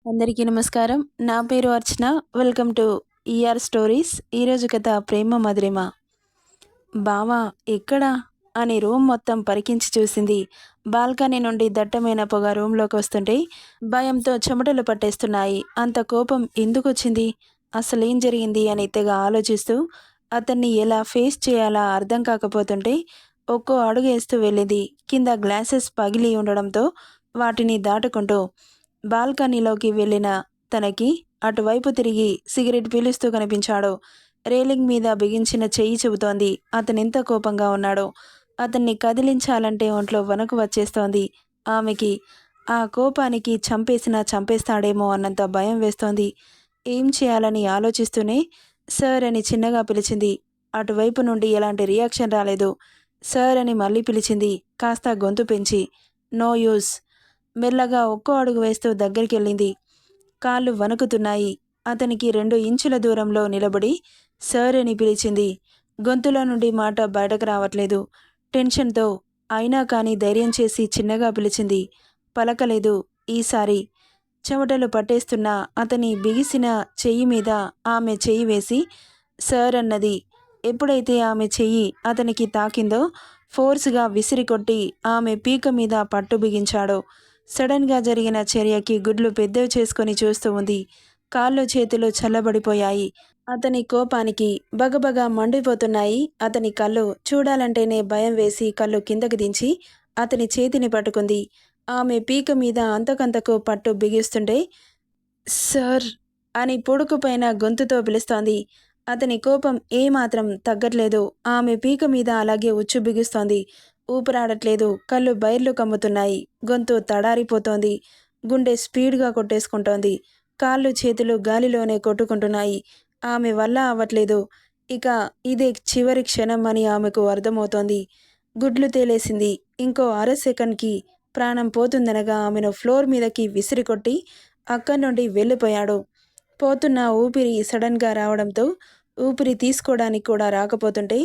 అందరికీ నమస్కారం. నా పేరు Archana. Welcome to ER stories. ఈరోజు కథ ప్రేమ మధురిమ. బావా ఎక్కడా అని రూమ్ మొత్తం పరికించి చూసింది. బాల్కనీ నుండి దట్టమైన పొగ రూమ్లోకి వస్తుంటే భయంతో చెమటలు పట్టేస్తున్నాయి. అంత కోపం ఎందుకొచ్చింది, అసలేం జరిగింది అని తెగ ఆలోచిస్తూ అతన్ని ఎలా ఫేస్ చేయాలా అర్థం కాకపోతుంటే ఒక్కో అడుగు వేస్తూ వెళ్ళింది. కింద గ్లాసెస్ పగిలి ఉండడంతో వాటిని దాటుకుంటూ బాల్కనీలోకి వెళ్ళిన తనకి అటువైపు తిరిగి సిగరెట్ పీలుస్తూ కనిపించాడు. రేలింగ్ మీద బిగించిన చెయ్యి చెబుతోంది అతనెంత కోపంగా ఉన్నాడో. అతన్ని కదిలించాలంటే ఒంట్లో వణుకు వచ్చేస్తోంది ఆమెకి. ఆ కోపానికి చంపేసినా చంపేస్తాడేమో అన్నంత భయం వేస్తోంది. ఏం చేయాలని ఆలోచిస్తూనే సార్ అని చిన్నగా పిలిచింది. అటువైపు నుండి ఎలాంటి రియాక్షన్ రాలేదు. సార్ అని మళ్ళీ పిలిచింది, కాస్త గొంతు పెంచి. No use. మెల్లగా ఒక్కో అడుగు వేస్తూ దగ్గరికెళ్ళింది. కాళ్ళు వణుకుతున్నాయి. అతనికి 2 ఇంచుల దూరంలో నిలబడి సార్ అని పిలిచింది. గొంతులో నుండి మాట బయటకు రావట్లేదు టెన్షన్తో. అయినా కానీ ధైర్యం చేసి చిన్నగా పిలిచింది. పలకలేదు ఈసారి. చెమటలు పట్టేస్తున్న అతని బిగిసిన చెయ్యి మీద ఆమె చెయ్యి వేసి సార్ అన్నది. ఎప్పుడైతే ఆమె చెయ్యి అతనికి తాకిందో ఫోర్స్గా విసిరికొట్టి ఆమె పీక మీద పట్టు బిగించాడు. సడన్గా జరిగిన చర్యకి గుడ్లు పెద్దవి చేసుకొని చూస్తూ ఉంది. కాళ్ళు చేతులు చల్లబడిపోయాయి. అతని కోపానికి బగబగా మండిపోతున్నాయి అతని కళ్ళు. చూడాలంటేనే భయం వేసి కళ్ళు కిందకి దించి అతని చేతిని పట్టుకుంది. ఆమె పీక మీద అంతకంతకు పట్టు బిగిస్తుంటే సార్ అని పొడుకుపైన గొంతుతో పిలుస్తోంది. అతని కోపం ఏమాత్రం తగ్గట్లేదు. ఆమె పీక మీద అలాగే ఉచ్చు బిగుస్తోంది. ఊపిరాడట్లేదు. కళ్ళు బైర్లు కమ్ముతున్నాయి. గొంతు తడారిపోతోంది. గుండె స్పీడ్గా కొట్టేసుకుంటోంది. కాళ్ళు చేతులు గాలిలోనే కొట్టుకుంటున్నాయి. ఆమె వల్ల అవ్వట్లేదు. ఇక ఇదే చివరి క్షణం అని ఆమెకు అర్థమవుతోంది. గుడ్లు తేలేసింది. ఇంకో అర సెకండ్కి ప్రాణం పోతుందనగా ఆమెను ఫ్లోర్ మీదకి విసిరికొట్టి అక్కడి నుండి వెళ్ళిపోయాడు. పోతున్న ఊపిరి సడన్గా రావడంతో ఊపిరి తీసుకోవడానికి కూడా రాకపోతుంటే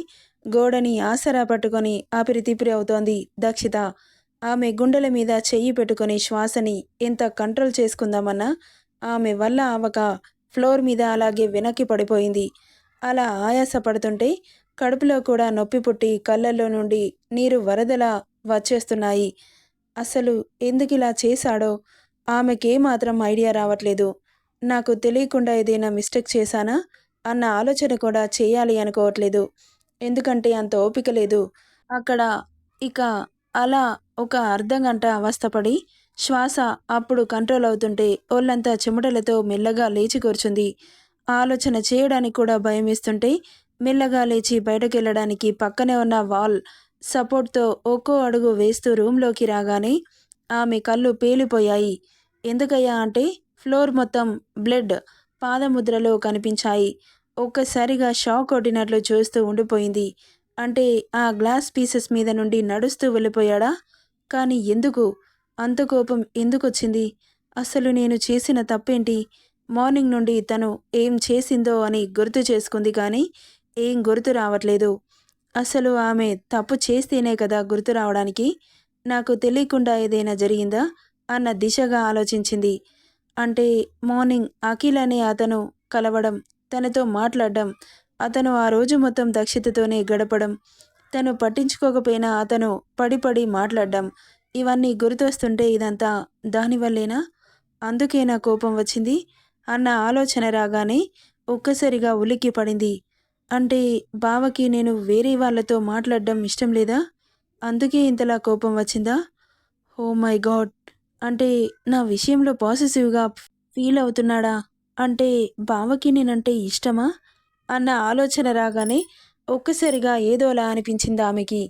గోడని ఆసరా పట్టుకొని ఆపిరి అవుతోంది దక్షిత. ఆమె గుండెల మీద చెయ్యి పెట్టుకొని శ్వాసని ఎంత కంట్రోల్ చేసుకుందామన్నా ఆమె వల్ల అవ్వక ఫ్లోర్ మీద అలాగే వెనక్కి పడిపోయింది. అలా ఆయాస పడుతుంటే కడుపులో కూడా నొప్పి పుట్టి కళ్ళల్లో నుండి నీరు వరదలా వచ్చేస్తున్నాయి. అసలు ఎందుకిలా చేశాడో ఆమెకేమాత్రం ఐడియా రావట్లేదు. నాకు తెలియకుండా ఏదైనా మిస్టేక్ చేశానా అన్న ఆలోచన కూడా చేయాలి అనుకోవట్లేదు. ఎందుకంటే అంత ఓపిక లేదు అక్కడ. ఇక అలా ఒక అర్ధగంట అవస్థపడి శ్వాస అప్పుడు కంట్రోల్ అవుతుంటే ఒళ్ళంతా చెమటలతో మెల్లగా లేచి కూర్చుంది. ఆలోచన చేయడానికి కూడా భయం వేస్తుంటే మెల్లగా లేచి బయటకెళ్ళడానికి పక్కనే ఉన్న వాల్ సపోర్ట్తో ఒక్కో అడుగు వేస్తూ రూమ్లోకి రాగానే ఆమె కళ్ళు పేలిపోయాయి. ఎందుకయ్యా అంటే ఫ్లోర్ మొత్తం బ్లడ్ పాదముద్రలో కనిపించాయి. ఒక్కసారిగా షాక్ కొట్టినట్లు చూస్తూ ఉండిపోయింది. అంటే ఆ గ్లాస్ పీసెస్ మీద నుండి నడుస్తూ వెళ్ళిపోయాడా? కానీ ఎందుకు అంత కోపం ఎందుకొచ్చింది? అసలు నేను చేసిన తప్పేంటి? మార్నింగ్ నుండి తను ఏం చేసిందో అని గుర్తు చేసుకుంది కానీ ఏం గుర్తు రావట్లేదు. అసలు ఆమె తప్పు చేస్తేనే కదా గుర్తు రావడానికి. నాకు తెలియకుండా ఏదైనా జరిగిందా అన్న దిశగా ఆలోచించింది. అంటే మార్నింగ్ అఖిల్ అనే అతను కలవడం, తనతో మాట్లాడడం, అతను ఆ రోజు మొత్తం దక్షితతోనే గడపడం, తను పట్టించుకోకపోయినా అతను పడి పడి మాట్లాడడం, ఇవన్నీ గుర్తొస్తుంటే ఇదంతా దానివల్లేనా? అందుకే నా కోపం వచ్చింది అన్న ఆలోచన రాగానే ఒక్కసారిగా ఉలిక్కి పడింది. అంటే బావకి నేను వేరే వాళ్ళతో మాట్లాడడం ఇష్టం లేదా? అందుకే ఇంతలా కోపం వచ్చిందా? Oh my god! అంటే నా విషయంలో పాసెసివ్‌గా ఫీల్ అవుతున్నాడా? అంటే బావకి నేనంటే ఇష్టమా అన్న ఆలోచన రాగానే ఒక్కసారిగా ఏదోలా అనిపించింది ఆమెకి.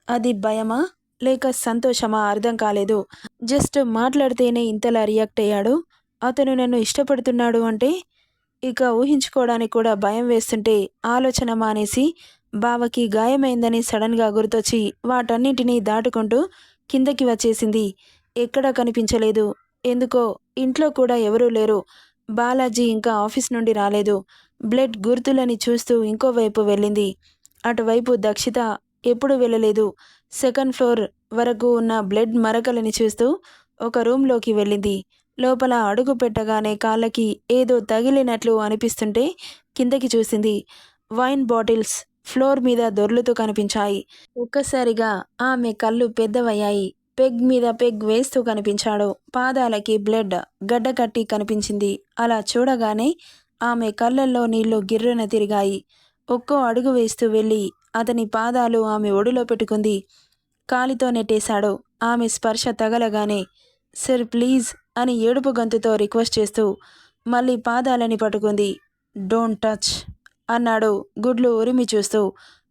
అది భయమా లేక సంతోషమా అర్థం కాలేదు. జస్ట్ మాట్లాడితేనే ఇంతలా రియాక్ట్ అయ్యాడు. అతను నన్ను ఇష్టపడుతున్నాడు అంటే ఇక ఊహించుకోవడానికి కూడా భయం వేస్తుంటే ఆలోచన మానేసి బావకి గాయమైందని సడన్గా గుర్తొచ్చి వాటన్నిటినీ దాటుకుంటూ కిందకి వచ్చేసింది. ఎక్కడా కనిపించలేదు. ఎందుకో ఇంట్లో కూడా ఎవరూ లేరు. బాలాజీ ఇంకా ఆఫీస్ నుండి రాలేదు. బ్లడ్ గుర్తులని చూస్తూ ఇంకోవైపు వెళ్ళింది. అటువైపు దక్షిత ఎప్పుడు వెళ్ళలేదు. సెకండ్ ఫ్లోర్ వరకు ఉన్న బ్లడ్ మరకలని చూస్తూ ఒక రూమ్లోకి వెళ్ళింది. లోపల అడుగు పెట్టగానే కాళ్ళకి ఏదో తగిలినట్లు అనిపిస్తుంటే కిందకి చూసింది. వైన్ బాటిల్స్ ఫ్లోర్ మీద దొర్లుతూ కనిపించాయి. ఒక్కసారిగా ఆమె కళ్ళు పెద్దవయ్యాయి. పెగ్ మీద పెగ్ వేస్తూ కనిపించాడు. పాదాలకి బ్లడ్ గడ్డకట్టి కనిపించింది. అలా చూడగానే ఆమె కళ్ళల్లో నీళ్లు గిర్రున తిరిగాయి. ఒక్కో అడుగు వేస్తూ వెళ్ళి అతని పాదాలు ఆమె ఒడిలో పెట్టుకుంది. కాలితో నెట్టేశాడు. ఆమె స్పర్శ తగలగానే సర్ ప్లీజ్ అని ఏడుపు గొంతుతో రిక్వెస్ట్ చేస్తూ మళ్ళీ పాదాలని పట్టుకుంది. డోంట్ టచ్ అన్నాడు గుడ్లు ఉరిమి చూస్తూ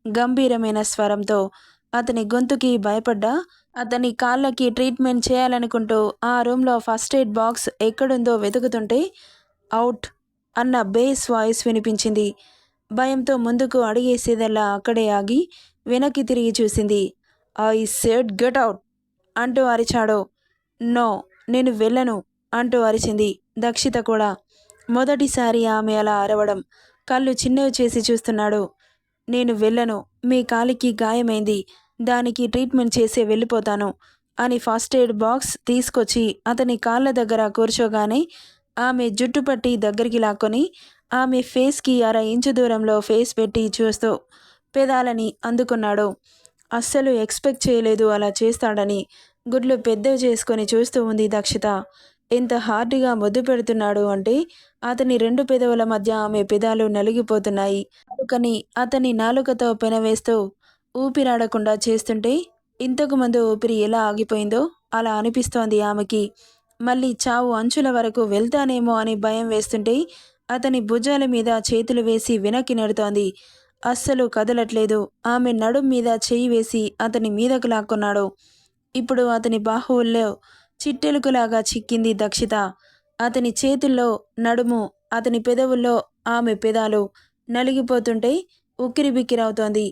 గంభీరమైన స్వరంతో. అతని గొంతుకి భయపడ్డా అతని కాళ్ళకి ట్రీట్మెంట్ చేయాలనుకుంటూ ఆ రూమ్లో ఫస్ట్ ఎయిడ్ బాక్స్ ఎక్కడుందో వెతుకుతుంటే అవుట్ అన్న బేస్ వాయిస్ వినిపించింది. భయంతో ముందుకు అడిగేసేదల్లా అక్కడే ఆగి వెనక్కి తిరిగి చూసింది. ఐ సెడ్ గెట్ అవుట్ అంటూ అరిచాడు. నో నేను వెళ్ళను అంటూ అరిచింది దక్షిత కూడా. మొదటిసారి ఆమె అలా అరవడం. కళ్ళు చిన్నవి చేసి చూస్తున్నాడు. నేను వెళ్ళను, మీ కాలికి గాయమైంది, దానికి ట్రీట్మెంట్ చేసే వెళ్ళిపోతాను అని ఫస్ట్ ఎయిడ్ బాక్స్ తీసుకొచ్చి అతని కాళ్ళ దగ్గర కూర్చోగానే ఆమె జుట్టు పట్టి దగ్గరికి లాక్కొని ఆమె ఫేస్కి 1/2 ఇంచు దూరంలో ఫేస్ పెట్టి చూస్తూ పెదాలని అందుకున్నాడు. అస్సలు ఎక్స్పెక్ట్ చేయలేదు అలా చేస్తాడని. గుడ్లు పెద్దవి చేసుకొని చూస్తూ ఉంది దక్షిత. ఎంత హార్డ్గా ముద్దు పెడుతున్నాడు అంటే అతని 2 పెదవుల మధ్య ఆమె పెదాలు నలిగిపోతున్నాయి. నాలుకని అతని నాలుకతో పెనవేస్తూ ఊపిరాడకుండా చేస్తుంటే ఇంతకుముందు ఊపిరి ఎలా ఆగిపోయిందో అలా అనిపిస్తోంది ఆమెకి. మళ్ళీ చావు అంచుల వరకు వెళ్తానేమో అని భయం వేస్తుంటే అతని భుజాల మీద చేతులు వేసి వెనక్కి నెడుతోంది. అస్సలు కదలట్లేదు. ఆమె నడుం మీద చెయ్యి వేసి అతని మీదకు లాక్కున్నాడు. ఇప్పుడు అతని బాహువుల్లో చిట్టెలుకలాగా చిక్కింది దక్షిత. అతని చేతుల్లో నడుము, అతని పెదవుల్లో ఆమె పెదాలు నలిగిపోతుంటే ఉక్కిరిబిక్కిరవుతోంది.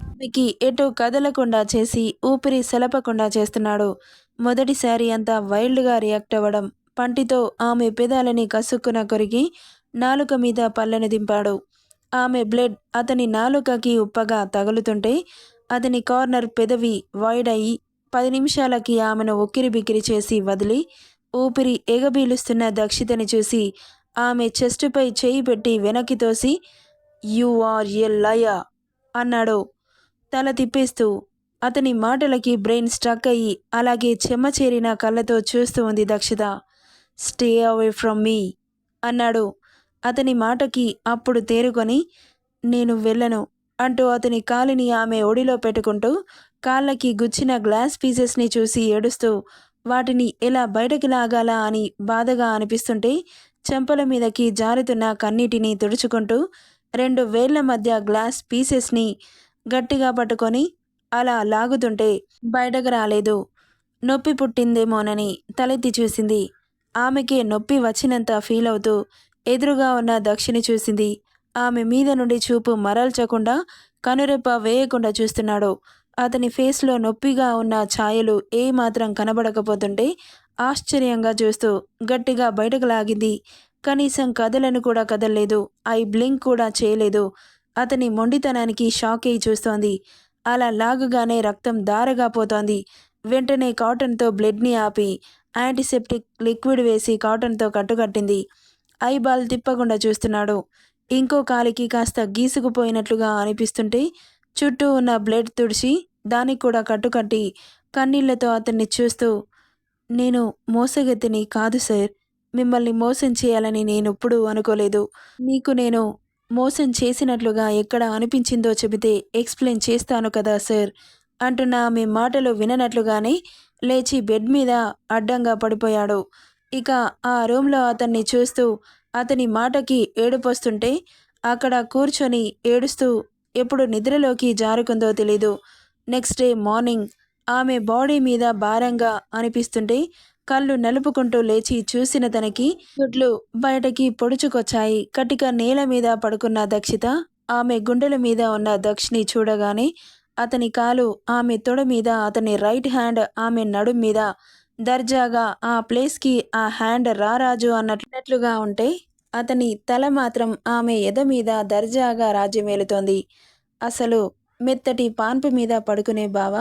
ఆమెకి ఎటూ కదలకుండా చేసి ఊపిరి సలపకుండా చేస్తున్నాడు. మొదటిసారి అంత వైల్డ్గా రియాక్ట్ అవ్వడం. పంటితో ఆమె పెదాలని కసుక్కున కొరికి నాలుక మీద పళ్ళను దింపాడు. ఆమె బ్లడ్ అతని నాలుకకి ఉప్పగా తగులుతుంటే అతని కార్నర్ పెదవి వైడ్ అయ్యి 10 నిమిషాలకి ఆమెను ఉక్కిరిబిక్కిరి చేసి వదిలి ఊపిరి ఎగబీలుస్తున్న దక్షితని చూసి ఆమె చెస్టుపై చేయి పెట్టి వెనక్కి తోసి యు ఆర్ ఎ లయర్ అన్నాడు తల తిప్పేస్తూ. అతని మాటలకి బ్రెయిన్ స్ట్రక్ అయ్యి అలాగే చెమ్మచేరిన కళ్ళతో చూస్తూ ఉంది దక్షిత. స్టే అవే ఫ్రమ్ మీ అన్నాడు. అతని మాటకి అప్పుడు తేరుకొని నేను వెళ్ళను అంటూ అతని కాలిని ఆమె ఒడిలో పెట్టుకుంటూ కాళ్ళకి గుచ్చిన గ్లాస్ పీసెస్ని చూసి ఏడుస్తూ వాటిని ఎలా బయటకి లాగాలా అని బాధగా అనిపిస్తుంటే చెంపల మీదకి జారుతున్న కన్నీటిని తుడుచుకుంటూ 2 వేళ్ల మధ్య గ్లాస్ పీసెస్ని గట్టిగా పట్టుకొని అలా లాగుతుంటే బయటకు రాలేదు. నొప్పి పుట్టిందేమోనని తలెత్తి చూసింది. ఆమెకే నొప్పి వచ్చినంత ఫీల్ అవుతూ ఎదురుగా ఉన్న దక్షిని చూసింది. ఆమె మీద నుండి చూపు మరల్చకుండా కనురెప్ప వేయకుండా చూస్తున్నాడు. అతని ఫేస్లో నొప్పిగా ఉన్న ఛాయలు ఏమాత్రం కనబడకపోతుంటే ఆశ్చర్యంగా చూస్తూ గట్టిగా బయటకు లాగింది. కనీసం కదలను కూడా కదలలేదు. ఐ బ్లింక్ కూడా చేయలేదు. అతని మొండితనానికి షాక్ అయి చూస్తోంది. అలా లాగగానే రక్తం ధారగా పోతోంది. వెంటనే కాటన్తో బ్లడ్ని ఆపి యాంటీసెప్టిక్ లిక్విడ్ వేసి కాటన్తో కట్టుకట్టింది. ఐబాల్ తిప్పకుండా చూస్తున్నాడు. ఇంకో కాలికి కాస్త గీసుకుపోయినట్లుగా అనిపిస్తుంటే చుట్టూ ఉన్న బ్లడ్ తుడిచి దానికి కూడా కట్టుకట్టి కన్నీళ్లతో అతన్ని చూస్తూ నేను మోసగెత్తిని కాదు సార్, మిమ్మల్ని మోసం చేయాలని నేనెప్పుడూ అనుకోలేదు. మీకు నేను మోసం చేసినట్లుగా ఎక్కడ అనిపించిందో చెబితే ఎక్స్ప్లెయిన్ చేస్తాను కదా సార్ అంటున్న ఆమె మాటలు విననట్లుగానే లేచి బెడ్ మీద అడ్డంగా పడిపోయాడు. ఇక ఆ రూమ్లో అతన్ని చూస్తూ అతని మాటకి ఏడుపొస్తుంటే అక్కడ కూర్చొని ఏడుస్తూ ఎప్పుడు నిద్రలోకి జారుకుందో తెలీదు. నెక్స్ట్ డే మార్నింగ్ ఆమె బాడీ మీద భారంగా అనిపిస్తుంటే కళ్ళు నలుపుకుంటూ లేచి చూసిన తనకి గుడ్లు బయటకి పొడుచుకొచ్చాయి. కటిక నేల మీద పడుకున్న దక్షిత ఆమె గుండెల మీద ఉన్న దక్షిని చూడగానే అతని కాలు ఆమె తొడ మీద, అతని రైట్ హ్యాండ్ ఆమె నడుం మీద దర్జాగా ఆ ప్లేస్కి ఆ హ్యాండ్ రారాజు అన్నట్లుగా ఉంటే అతని తల మాత్రం ఆమె ఎద మీద దర్జాగా రాజ్యమేలుతోంది. అసలు మెత్తటి పాన్పు మీద పడుకునే బావ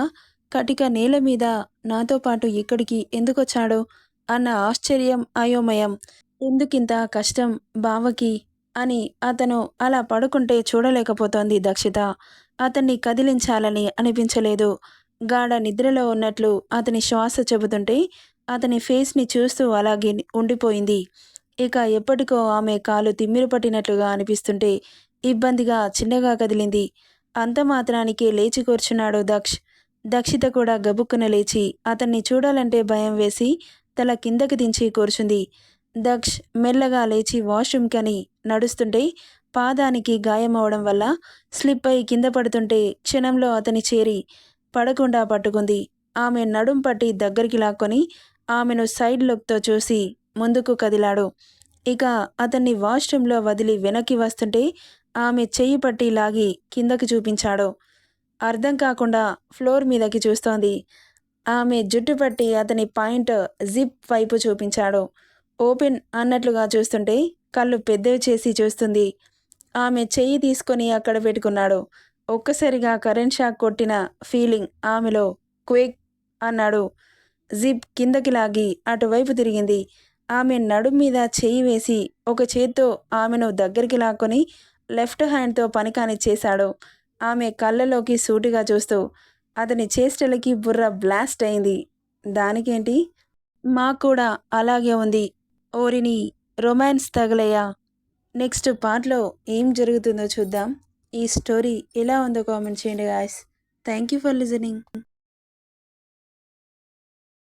కటిక నేల మీద నాతో పాటు ఇక్కడికి ఎందుకొచ్చాడు అన్న ఆశ్చర్యం, అయోమయం. ఎందుకింత కష్టం బావకి అని అతను అలా పడుకుంటే చూడలేకపోతోంది దక్షిత. అతన్ని కదిలించాలని అనిపించలేదు. గాఢ నిద్రలో ఉన్నట్లు అతని శ్వాస చెబుతుంటే అతని ఫేస్‌ని చూస్తూ అలాగే ఉండిపోయింది. ఇక ఎప్పటికో ఆమె కాలు తిమ్మిరి పట్టినట్లుగా అనిపిస్తుంటే ఇబ్బందిగా చిన్నగా కదిలింది. అంత మాత్రానికే లేచి కూర్చున్నాడు దక్ష్. దక్షిత కూడా గబుక్కున లేచి అతన్ని చూడాలంటే భయం వేసి తల కిందకి దించి కూర్చుంది. దక్ష్ మెల్లగా లేచి వాష్రూమ్‌కని నడుస్తుంటే పాదానికి గాయమవడం వల్ల స్లిప్ అయి కింద పడుతుంటే క్షణంలో అతని చేరి పడకుండా పట్టుకుంది. ఆమె నడుం పట్టి దగ్గరికి లాక్కొని ఆమెను సైడ్ లుక్‌తో చూసి ముందుకు కదిలాడు. ఇక అతన్ని వాష్రూమ్‌లో వదిలి వెనక్కి వస్తుంటే ఆమె చెయ్యి పట్టి లాగి కిందకి చూపించాడు. అర్థం కాకుండా ఫ్లోర్ మీదకి చూస్తోంది. ఆమె జుట్టు పట్టి అతని పాయింట్ జిప్ వైపు చూపించాడు. ఓపెన్ అన్నట్లుగా చూస్తుంటే కళ్ళు పెద్దవి చేసి చూస్తుంది. ఆమె చెయ్యి తీసుకొని అక్కడ పెట్టుకున్నాడు. ఒక్కసారిగా కరెంట్ షాక్ కొట్టిన ఫీలింగ్ ఆమెలో. క్విక్ అన్నాడు. జిప్ కిందకి లాగి అటువైపు తిరిగింది. ఆమె నడుం మీద చెయ్యి వేసి ఒక చేత్తో ఆమెను దగ్గరికి లాక్కొని లెఫ్ట్ హ్యాండ్తో పని కానిచ్చేశాడు. ఆమె కళ్ళలోకి సూటిగా చూస్తూ అతని చేష్టలకి బుర్ర బ్లాస్ట్ అయింది. దానికేంటి, మాకు కూడా అలాగే ఉంది. ఓరిని రొమాన్స్ తగలయ్యా. నెక్స్ట్ పార్ట్‌లో ఏం జరుగుతుందో చూద్దాం. ఈ స్టోరీ ఎలా ఉందో కామెంట్ చేయండి guys. Thank you for listening.